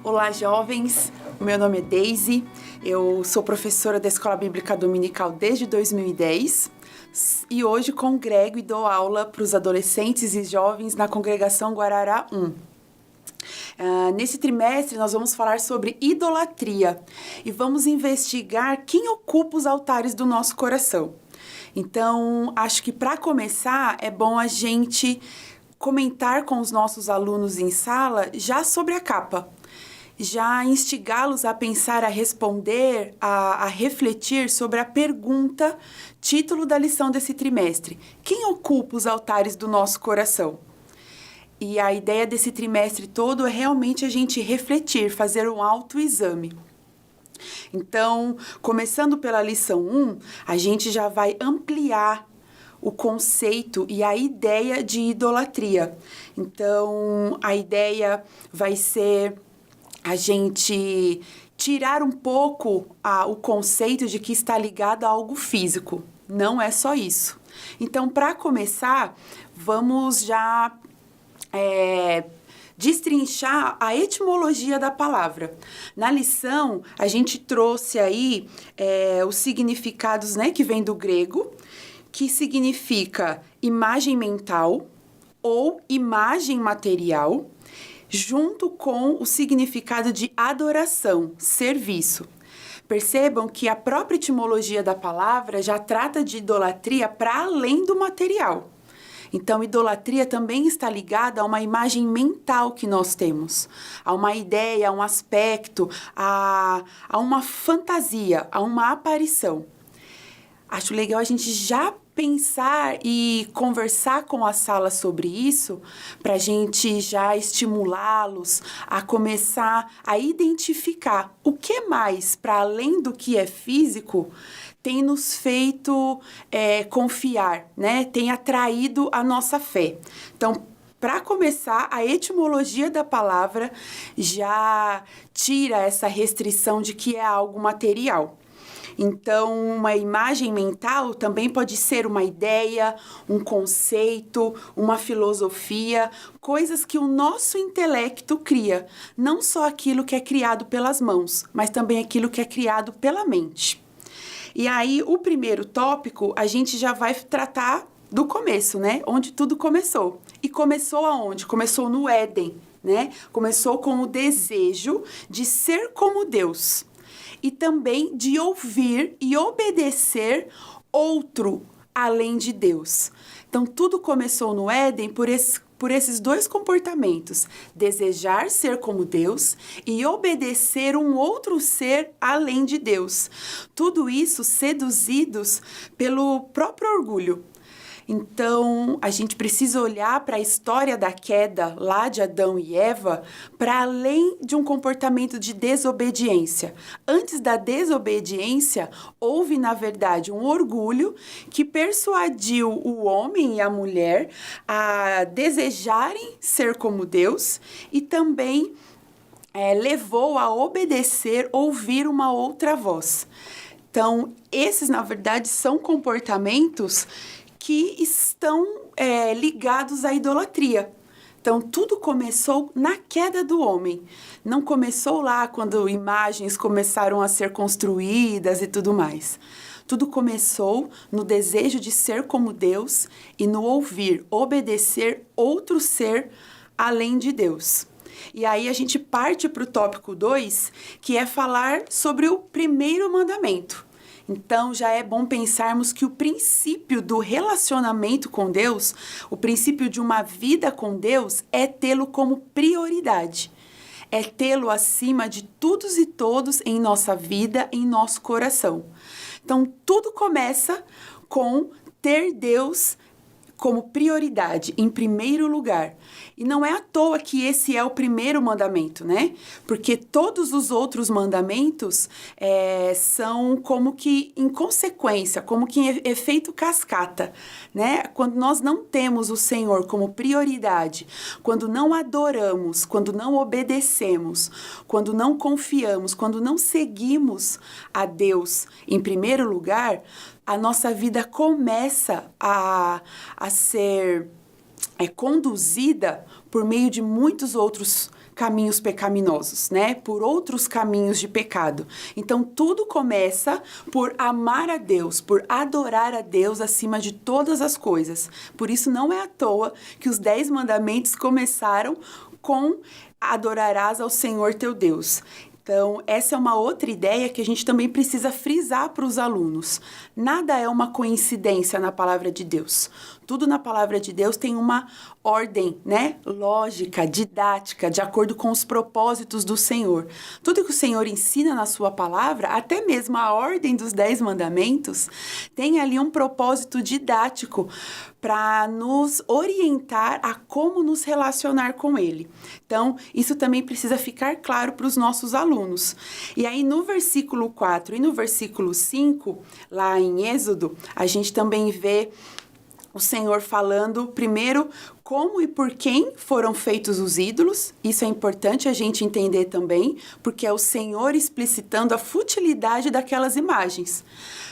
Olá, jovens. O meu nome é Daisy. Eu sou professora da Escola Bíblica Dominical desde 2010 e hoje congrego e dou aula para os adolescentes e jovens na Congregação Guarará 1. Nesse trimestre, nós vamos falar sobre idolatria e vamos investigar quem ocupa os altares do nosso coração. Então, acho que para começar, é bom a gente comentar com os nossos alunos em sala já sobre a capa. Já instigá-los a pensar, a responder, a refletir sobre a pergunta, título da lição desse trimestre. Quem ocupa os altares do nosso coração? E a ideia desse trimestre todo é realmente a gente refletir, fazer um autoexame. Então, começando pela lição 1, a gente já vai ampliar o conceito e a ideia de idolatria. Então, a ideia vai ser a gente tirar um pouco o conceito de que está ligado a algo físico. Não é só isso. Então, para começar, vamos já destrinchar a etimologia da palavra. Na lição, a gente trouxe aí os significados, né, que vem do grego, que significa imagem mental ou imagem material, junto com o significado de adoração, serviço. Percebam que a própria etimologia da palavra já trata de idolatria para além do material. Então, idolatria também está ligada a uma imagem mental que nós temos, a uma ideia, a um aspecto, a uma fantasia, a uma aparição. Acho legal a gente já pensar e conversar com a sala sobre isso, para a gente já estimulá-los a começar a identificar o que mais, para além do que é físico, tem nos feito confiar, né? Tem atraído a nossa fé. Então, para começar, a etimologia da palavra já tira essa restrição de que é algo material. Então, uma imagem mental também pode ser uma ideia, um conceito, uma filosofia, coisas que o nosso intelecto cria. Não só aquilo que é criado pelas mãos, mas também aquilo que é criado pela mente. E aí, o primeiro tópico, a gente já vai tratar do começo, né? Onde tudo começou. E começou aonde? Começou no Éden, né? Começou com o desejo de ser como Deus. E também de ouvir e obedecer outro além de Deus. Então, tudo começou no Éden por esses dois comportamentos: desejar ser como Deus e obedecer um outro ser além de Deus. Tudo isso seduzidos pelo próprio orgulho. Então, a gente precisa olhar para a história da queda lá de Adão e Eva para além de um comportamento de desobediência. Antes da desobediência, houve, na verdade, um orgulho que persuadiu o homem e a mulher a desejarem ser como Deus e também levou a obedecer, ouvir uma outra voz. Então, esses, na verdade, são comportamentos que estão ligados à idolatria. Então, tudo começou na queda do homem. Não começou lá quando imagens começaram a ser construídas e tudo mais. Tudo começou no desejo de ser como Deus e no ouvir, obedecer outro ser além de Deus. E aí a gente parte para o tópico 2, que é falar sobre o primeiro mandamento. Então, já é bom pensarmos que o princípio do relacionamento com Deus, o princípio de uma vida com Deus, é tê-lo como prioridade. É tê-lo acima de todos e todos em nossa vida, em nosso coração. Então, tudo começa com ter Deus como prioridade, em primeiro lugar. E não é à toa que esse é o primeiro mandamento, né? Porque todos os outros mandamentos são como que em consequência, como que em efeito cascata, né? Quando nós não temos o Senhor como prioridade, quando não adoramos, quando não obedecemos, quando não confiamos, quando não seguimos a Deus em primeiro lugar, a nossa vida começa a ser conduzida por meio de muitos outros caminhos pecaminosos, né? Por outros caminhos de pecado. Então, tudo começa por amar a Deus, por adorar a Deus acima de todas as coisas. Por isso, não é à toa que os 10 mandamentos começaram com adorarás ao Senhor teu Deus. Então, essa é uma outra ideia que a gente também precisa frisar para os alunos. Nada é uma coincidência na palavra de Deus. Tudo na palavra de Deus tem uma ordem, né? Lógica, didática, de acordo com os propósitos do Senhor. Tudo que o Senhor ensina na sua palavra, até mesmo a ordem dos 10 mandamentos, tem ali um propósito didático para nos orientar a como nos relacionar com Ele. Então, isso também precisa ficar claro para os nossos alunos. E aí, no versículo 4 e no versículo 5, lá em Êxodo, a gente também vê o Senhor falando, primeiro, como e por quem foram feitos os ídolos. Isso é importante a gente entender também, porque é o Senhor explicitando a futilidade daquelas imagens.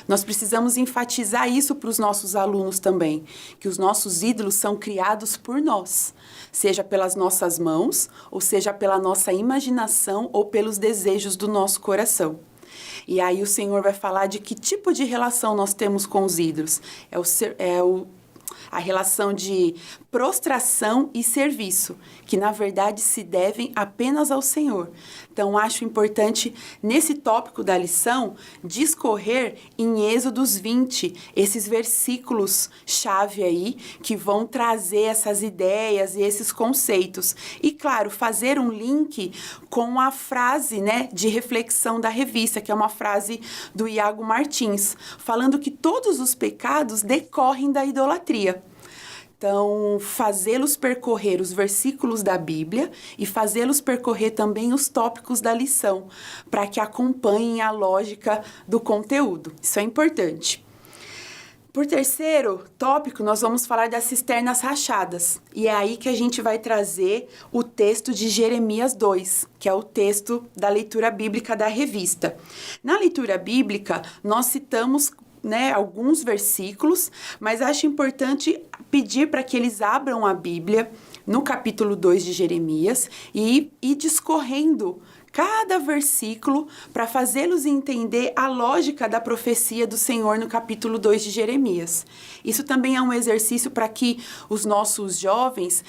Nós precisamos enfatizar isso para os nossos alunos também, que os nossos ídolos são criados por nós, seja pelas nossas mãos, ou seja pela nossa imaginação ou pelos desejos do nosso coração. E aí o Senhor vai falar de que tipo de relação nós temos com os ídolos. A relação de prostração e serviço, que na verdade se devem apenas ao Senhor. Então, acho importante, nesse tópico da lição, discorrer em Êxodos 20, esses versículos-chave aí, que vão trazer essas ideias e esses conceitos. E, claro, fazer um link com a frase, né, de reflexão da revista, que é uma frase do Iago Martins, falando que todos os pecados decorrem da idolatria. Então, fazê-los percorrer os versículos da Bíblia e fazê-los percorrer também os tópicos da lição, para que acompanhem a lógica do conteúdo. Isso é importante. Por terceiro tópico, nós vamos falar das cisternas rachadas. E é aí que a gente vai trazer o texto de Jeremias 2, que é o texto da leitura bíblica da revista. Na leitura bíblica, nós citamos alguns versículos, mas acho importante pedir para que eles abram a Bíblia no capítulo 2 de Jeremias e ir discorrendo cada versículo para fazê-los entender a lógica da profecia do Senhor no capítulo 2 de Jeremias. Isso também é um exercício para que os nossos jovens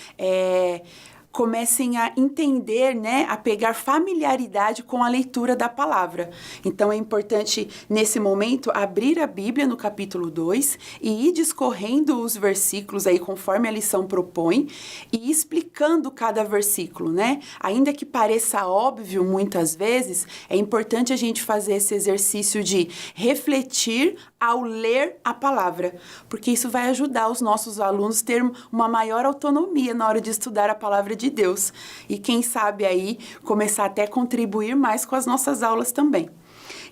comecem a entender, a pegar familiaridade com a leitura da palavra. Então, é importante, nesse momento, abrir a Bíblia no capítulo 2 e ir discorrendo os versículos aí conforme a lição propõe e explicando cada versículo, Ainda que pareça óbvio muitas vezes, é importante a gente fazer esse exercício de refletir ao ler a palavra, porque isso vai ajudar os nossos alunos a ter uma maior autonomia na hora de estudar a palavra de Deus. E quem sabe aí começar até a contribuir mais com as nossas aulas também.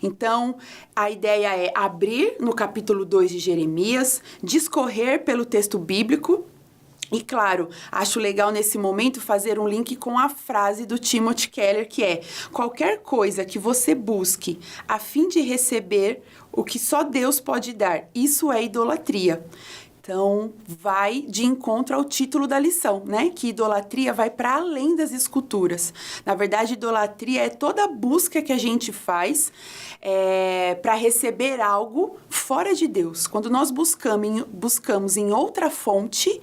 Então, a ideia é abrir no capítulo 2 de Jeremias, discorrer pelo texto bíblico. E, claro, acho legal nesse momento fazer um link com a frase do Timothy Keller, que é: qualquer coisa que você busque a fim de receber o que só Deus pode dar, isso é idolatria. Então, vai de encontro ao título da lição, que idolatria vai para além das esculturas. Na verdade, idolatria é toda a busca que a gente faz para receber algo fora de Deus. Quando nós buscamos em outra fonte,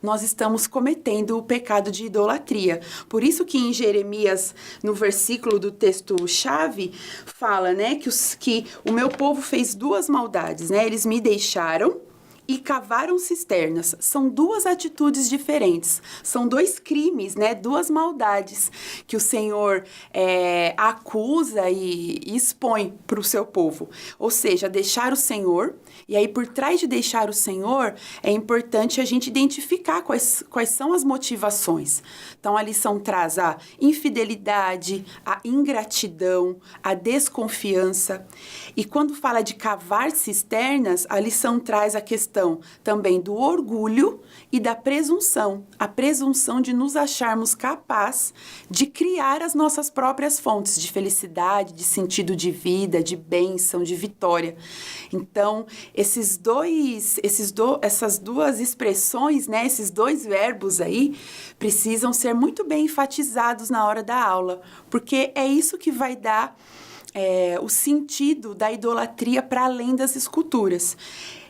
nós estamos cometendo o pecado de idolatria. Por isso que em Jeremias, no versículo do texto-chave, fala, que o meu povo fez 2 maldades, Eles me deixaram e cavaram cisternas. São 2 atitudes diferentes. São 2 crimes, 2 maldades que o Senhor acusa e expõe para o seu povo. Ou seja, deixar o Senhor. E aí, por trás de deixar o Senhor, é importante a gente identificar quais são as motivações. Então, a lição traz a infidelidade, a ingratidão, a desconfiança. E quando fala de cavar cisternas, a lição traz a questão questão também do orgulho e da presunção. A presunção de nos acharmos capazes de criar as nossas próprias fontes de felicidade, de sentido de vida, de bênção, de vitória. Então, essas duas expressões, né, esses dois verbos aí, precisam ser muito bem enfatizados na hora da aula, porque é isso que vai dar o sentido da idolatria para além das esculturas.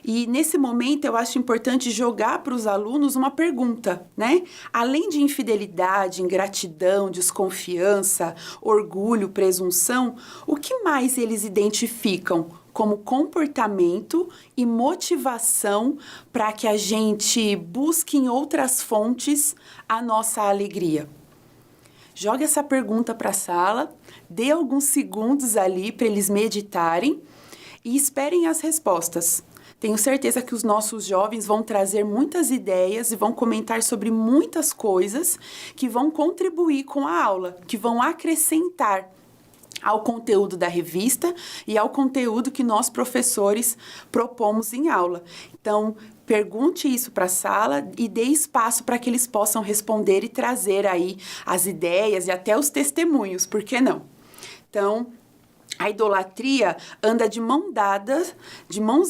E nesse momento eu acho importante jogar para os alunos uma pergunta, né? Além de infidelidade, ingratidão, desconfiança, orgulho, presunção, o que mais eles identificam como comportamento e motivação para que a gente busque em outras fontes a nossa alegria? Jogue essa pergunta para a sala, dê alguns segundos ali para eles meditarem e esperem as respostas. Tenho certeza que os nossos jovens vão trazer muitas ideias e vão comentar sobre muitas coisas que vão contribuir com a aula, que vão acrescentar ao conteúdo da revista e ao conteúdo que nós, professores, propomos em aula. Então, pergunte isso para a sala e dê espaço para que eles possam responder e trazer aí as ideias e até os testemunhos, por que não? Então, a idolatria anda de mãos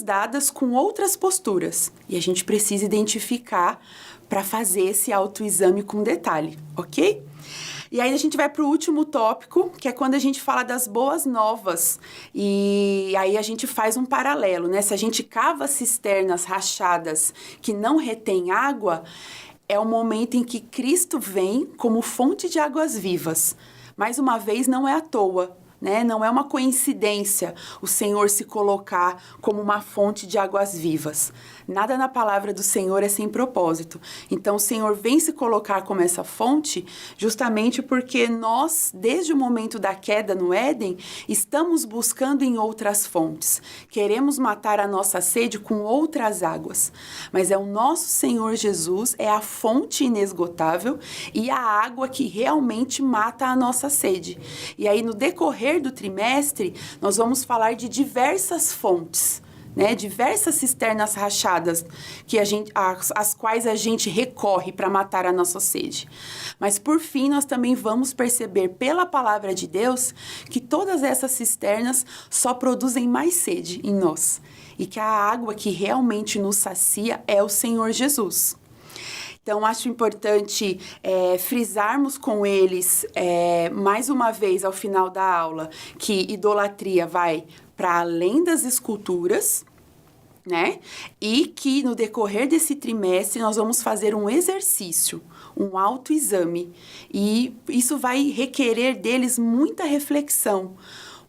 dadas com outras posturas. E a gente precisa identificar para fazer esse autoexame com detalhe, ok? E aí a gente vai para o último tópico, que é quando a gente fala das boas novas. E aí a gente faz um paralelo, né? Se a gente cava cisternas rachadas que não retêm água, é o momento em que Cristo vem como fonte de águas vivas. Mais uma vez, não é à toa, né? Não é uma coincidência o Senhor se colocar como uma fonte de águas vivas. Nada na palavra do Senhor é sem propósito. Então, o Senhor vem se colocar como essa fonte justamente porque nós, desde o momento da queda no Éden, estamos buscando em outras fontes. Queremos matar a nossa sede com outras águas. Mas é o nosso Senhor Jesus, é a fonte inesgotável e a água que realmente mata a nossa sede. E aí, no decorrer do trimestre, nós vamos falar de diversas fontes, né, diversas cisternas rachadas às quais a gente recorre para matar a nossa sede. Mas, por fim, nós também vamos perceber pela palavra de Deus que todas essas cisternas só produzem mais sede em nós e que a água que realmente nos sacia é o Senhor Jesus. Então, acho importante frisarmos com eles, mais uma vez, ao final da aula, que idolatria vai para além das esculturas, né? E que no decorrer desse trimestre nós vamos fazer um exercício, um autoexame. E isso vai requerer deles muita reflexão,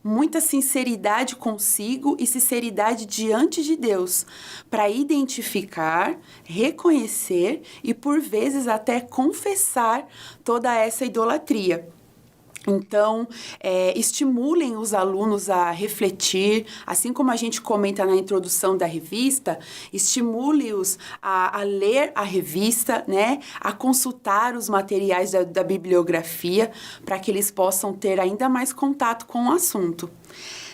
muita sinceridade consigo e sinceridade diante de Deus, para identificar, reconhecer e, por vezes, até confessar toda essa idolatria. Então, estimulem os alunos a refletir, assim como a gente comenta na introdução da revista, estimule-os a ler a revista, né? A consultar os materiais da bibliografia, para que eles possam ter ainda mais contato com o assunto.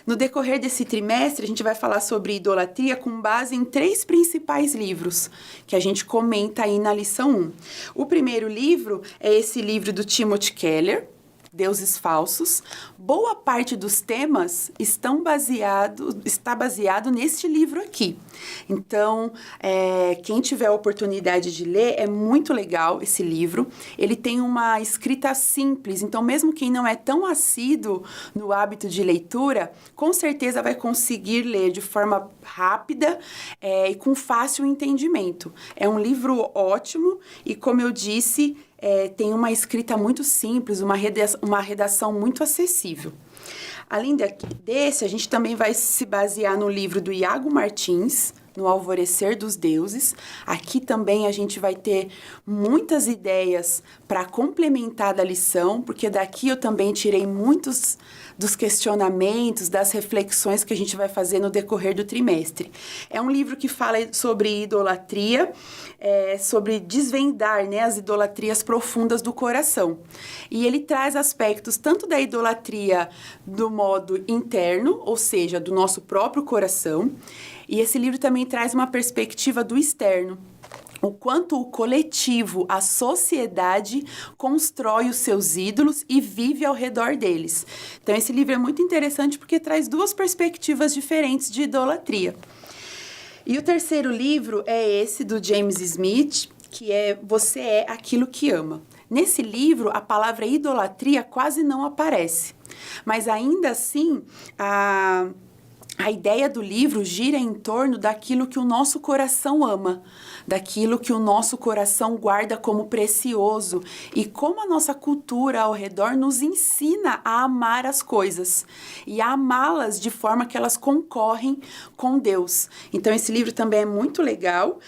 No decorrer desse trimestre, a gente vai falar sobre idolatria com base em 3 principais livros que a gente comenta aí na lição 1. O primeiro livro é esse livro do Timothy Keller, Deuses Falsos. Boa parte dos temas está baseado neste livro aqui. Então, quem tiver a oportunidade de ler, é muito legal esse livro. Ele tem uma escrita simples, então mesmo quem não é tão assíduo no hábito de leitura, com certeza vai conseguir ler de forma rápida e com fácil entendimento. É um livro ótimo e, como eu disse, tem uma escrita muito simples, uma redação muito acessível. Além desse, a gente também vai se basear no livro do Iago Martins, No Alvorecer dos Deuses. Aqui também a gente vai ter muitas ideias para complementar da lição, porque daqui eu também tirei muitos dos questionamentos, das reflexões que a gente vai fazer no decorrer do trimestre. É um livro que fala sobre idolatria, sobre desvendar, né, as idolatrias profundas do coração. E ele traz aspectos tanto da idolatria do modo interno, ou seja, do nosso próprio coração, E esse livro também traz uma perspectiva do externo. O quanto o coletivo, a sociedade, constrói os seus ídolos e vive ao redor deles. Então, esse livro é muito interessante porque traz duas perspectivas diferentes de idolatria. E o terceiro livro é esse, do James Smith, que é Você é Aquilo que Ama. Nesse livro, a palavra idolatria quase não aparece. Mas, ainda assim, a ideia do livro gira em torno daquilo que o nosso coração ama, daquilo que o nosso coração guarda como precioso e como a nossa cultura ao redor nos ensina a amar as coisas e a amá-las de forma que elas concorrem com Deus. Então, esse livro também é muito legal.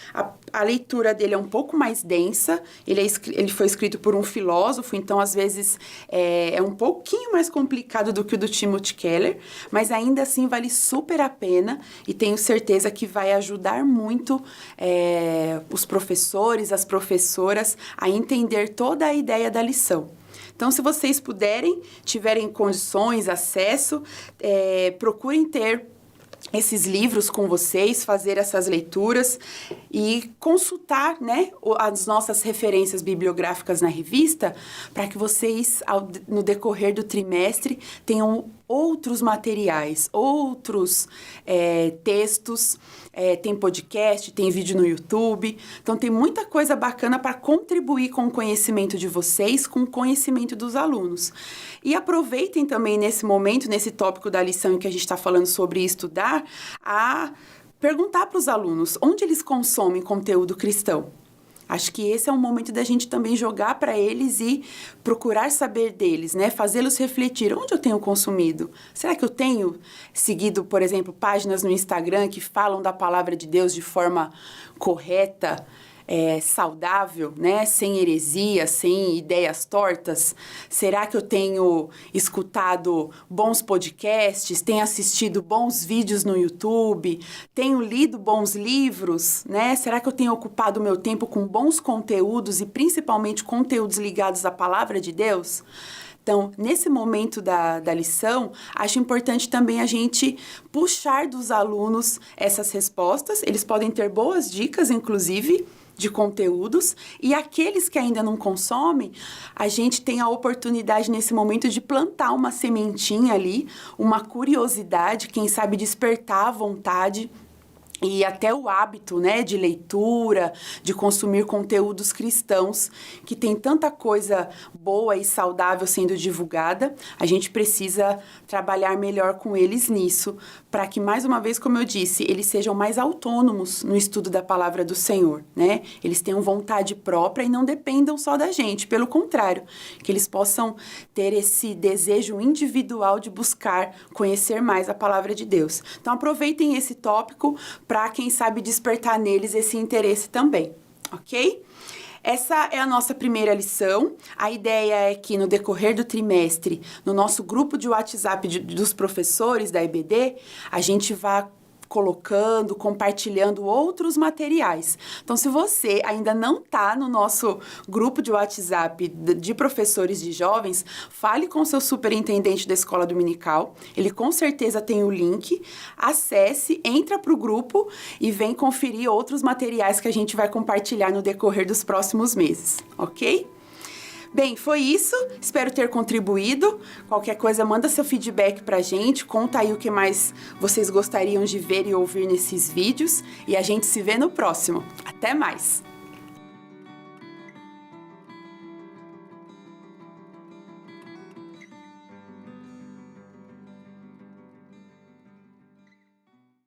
A leitura dele é um pouco mais densa, ele foi escrito por um filósofo, então, às vezes, é um pouquinho mais complicado do que o do Timothy Keller, mas ainda assim vale super a pena e tenho certeza que vai ajudar muito os professores, as professoras a entender toda a ideia da lição. Então, se vocês puderem, tiverem condições, acesso, procurem ter esses livros com vocês, fazer essas leituras e consultar, né, as nossas referências bibliográficas na revista, para que vocês, no decorrer do trimestre, tenham outros materiais, outros textos, tem podcast, tem vídeo no YouTube. Então, tem muita coisa bacana para contribuir com o conhecimento de vocês, com o conhecimento dos alunos. E aproveitem também nesse momento, nesse tópico da lição em que a gente está falando sobre estudar, a perguntar para os alunos onde eles consomem conteúdo cristão. Acho que esse é um momento da gente também jogar para eles e procurar saber deles, né? Fazê-los refletir. Onde eu tenho consumido? Será que eu tenho seguido, por exemplo, páginas no Instagram que falam da palavra de Deus de forma correta, saudável, né? Sem heresia, sem ideias tortas? Será que eu tenho escutado bons podcasts? Tenho assistido bons vídeos no YouTube? Tenho lido bons livros, né? Será que eu tenho ocupado o meu tempo com bons conteúdos e principalmente conteúdos ligados à palavra de Deus? Então, nesse momento da lição, acho importante também a gente puxar dos alunos essas respostas. Eles podem ter boas dicas, inclusive, de conteúdos, e aqueles que ainda não consomem, a gente tem a oportunidade nesse momento de plantar uma sementinha ali, uma curiosidade, quem sabe despertar a vontade e até o hábito, né, de leitura, de consumir conteúdos cristãos, que tem tanta coisa boa e saudável sendo divulgada. A gente precisa trabalhar melhor com eles nisso, para que, mais uma vez, como eu disse, eles sejam mais autônomos no estudo da palavra do Senhor, né? Eles tenham vontade própria e não dependam só da gente, pelo contrário, que eles possam ter esse desejo individual de buscar conhecer mais a palavra de Deus. Então, aproveitem esse tópico para, quem sabe, despertar neles esse interesse também, ok? Essa é a nossa primeira lição. A ideia é que, no decorrer do trimestre, no nosso grupo de WhatsApp dos professores da EBD, a gente vá colocando, compartilhando outros materiais. Então, se você ainda não está no nosso grupo de WhatsApp de professores de jovens, fale com o seu superintendente da escola dominical. Ele com certeza tem o link. Acesse, entra para o grupo e vem conferir outros materiais que a gente vai compartilhar no decorrer dos próximos meses, ok? Bem, foi isso. Espero ter contribuído. Qualquer coisa, manda seu feedback pra gente. Conta aí o que mais vocês gostariam de ver e ouvir nesses vídeos. E a gente se vê no próximo. Até mais!